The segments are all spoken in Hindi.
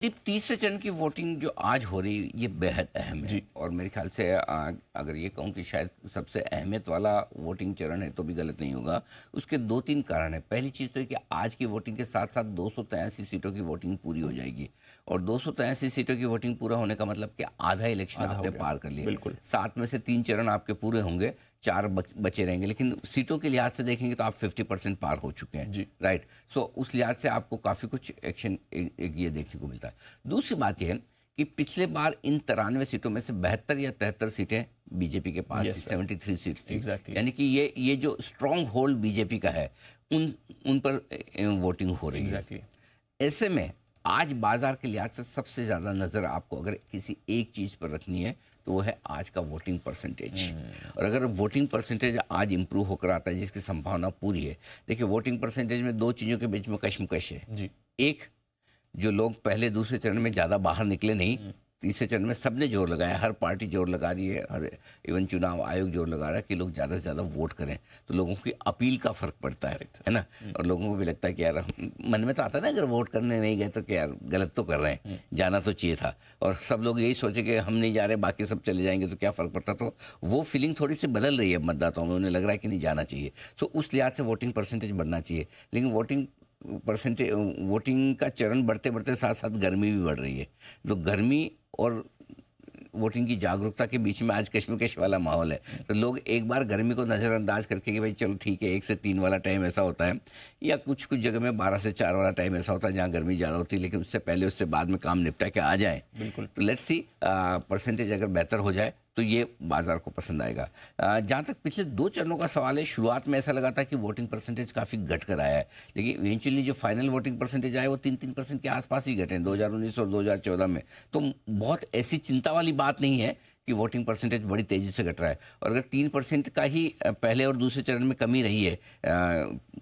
तीसरे चरण की वोटिंग जो आज हो रही है ये बेहद अहम है। और मेरे ख्याल से अगर ये कहूँ कि शायद सबसे अहमियत वाला वोटिंग चरण है तो भी गलत नहीं होगा। उसके दो तीन कारण है। पहली चीज़ तो है कि आज की वोटिंग के साथ साथ 283 सीटों की वोटिंग पूरी हो जाएगी और 283 सीटों की वोटिंग पूरा होने का मतलब कि आधा इलेक्शन आपने पार कर लिया। बिल्कुल। 7 में से 3 चरण आपके पूरे होंगे, 4 बचे रहेंगे, लेकिन सीटों के लिहाज से देखेंगे तो आप 50% पार हो चुके हैं। राइट। सो उस लिहाज से आपको काफ़ी कुछ एक्शन ये देखने को मिलता है। दूसरी बात यह है कि पिछले बार इन 93 सीटों में से 72 या 73 सीटें बीजेपी के पास थी, 73 सीट थी। यानी कि ये जो स्ट्रॉन्ग होल्ड बीजेपी का है उन पर वोटिंग हो रही है। ऐसे में आज बाजार के लिहाज से सबसे ज़्यादा नज़र आपको अगर किसी एक चीज़ पर रखनी है तो वो है आज का वोटिंग परसेंटेज। और अगर वोटिंग परसेंटेज आज इंप्रूव होकर आता है, जिसकी संभावना पूरी है। देखिए, वोटिंग परसेंटेज में दो चीज़ों के बीच में कशमकश है। एक, जो लोग पहले दूसरे चरण में ज़्यादा बाहर निकले नहीं, तीसरे चरण में सबने जोर लगाया, हर पार्टी जोर लगा रही है, हर इवन चुनाव आयोग जोर लगा रहा है कि लोग ज़्यादा से ज़्यादा वोट करें। तो लोगों की अपील का फ़र्क पड़ता है ना। और लोगों को भी लगता है कि यार, मन में तो आता है ना, अगर वोट करने नहीं गए तो क्या यार गलत तो कर रहे हैं, जाना तो चाहिए था। और सब लोग यही सोचे कि हम नहीं जा रहे, बाकी सब चले जाएंगे तो क्या फ़र्क पड़ता। तो वो फीलिंग थोड़ी सी बदल रही है मतदाताओं में, उन्हें लग रहा है कि नहीं, जाना चाहिए। सो उस लिहाज से वोटिंग परसेंटेज बढ़ना चाहिए। लेकिन वोटिंग का चरण बढ़ते बढ़ते साथ साथ गर्मी भी बढ़ रही है। तो गर्मी और वोटिंग की जागरूकता के बीच में आज कश्मकश वाला माहौल है। तो लोग एक बार गर्मी को नज़रअंदाज करके कि भाई चलो ठीक है, 1 से 3 वाला टाइम ऐसा होता है, या कुछ कुछ जगह में 12 से 4 वाला टाइम ऐसा होता है जहाँ गर्मी ज़्यादा होती है, लेकिन उससे पहले उससे बाद में काम निपटा के आ जाए। बिल्कुल। तो लेट्स सी, परसेंटेज अगर बेहतर हो जाए तो ये बाजार को पसंद आएगा। जहाँ तक पिछले 2 चरणों का सवाल है, शुरुआत में ऐसा लगा था कि वोटिंग परसेंटेज काफ़ी घट कर आया है, लेकिन इवेंचुअली जो फाइनल वोटिंग परसेंटेज आए वो 3% के आसपास ही घटे हैं 2019 और 2014 में। तो बहुत ऐसी चिंता वाली बात नहीं है कि वोटिंग परसेंटेज बड़ी तेज़ी से घट रहा है। और अगर 3% का ही पहले और दूसरे चरण में कमी रही है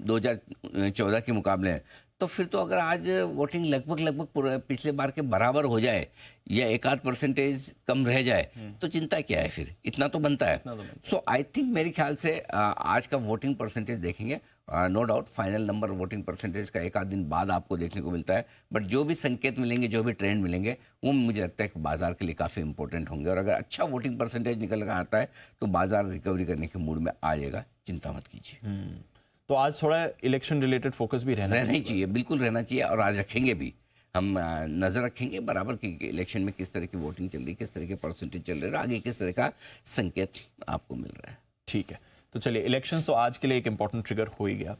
2014 के मुकाबले, तो फिर तो अगर आज वोटिंग लगभग पिछले बार के बराबर हो जाए या 1-8 परसेंटेज कम रह जाए तो चिंता क्या है, फिर इतना तो बनता है। सो आई थिंक मेरे ख्याल से आज का वोटिंग परसेंटेज देखेंगे, no doubt final number voting percentage का 1-8 दिन बाद आपको देखने को मिलता है, बट जो भी संकेत मिलेंगे, जो भी ट्रेंड मिलेंगे, वो मुझे लगता है कि बाजार के लिए काफ़ी इंपॉर्टेंट होंगे। और अगर अच्छा वोटिंग परसेंटेज निकल कर आता है तो बाजार रिकवरी करने के मूड में आ जाएगा, चिंता मत कीजिए। तो आज थोड़ा इलेक्शन रिलेटेड फोकस भी रहना ही चाहिए, बिल्कुल रहना चाहिए। और आज रखेंगे भी, हम नज़र रखेंगे बराबर कि इलेक्शन में किस तरह की वोटिंग चल रही है, किस तरह के परसेंटेज चल रहे हैं, आगे किस तरह का संकेत आपको मिल रहा है। ठीक है, तो चलिए, इलेक्शन तो आज के लिए एक इंपॉर्टेंट ट्रिगर हो ही गया।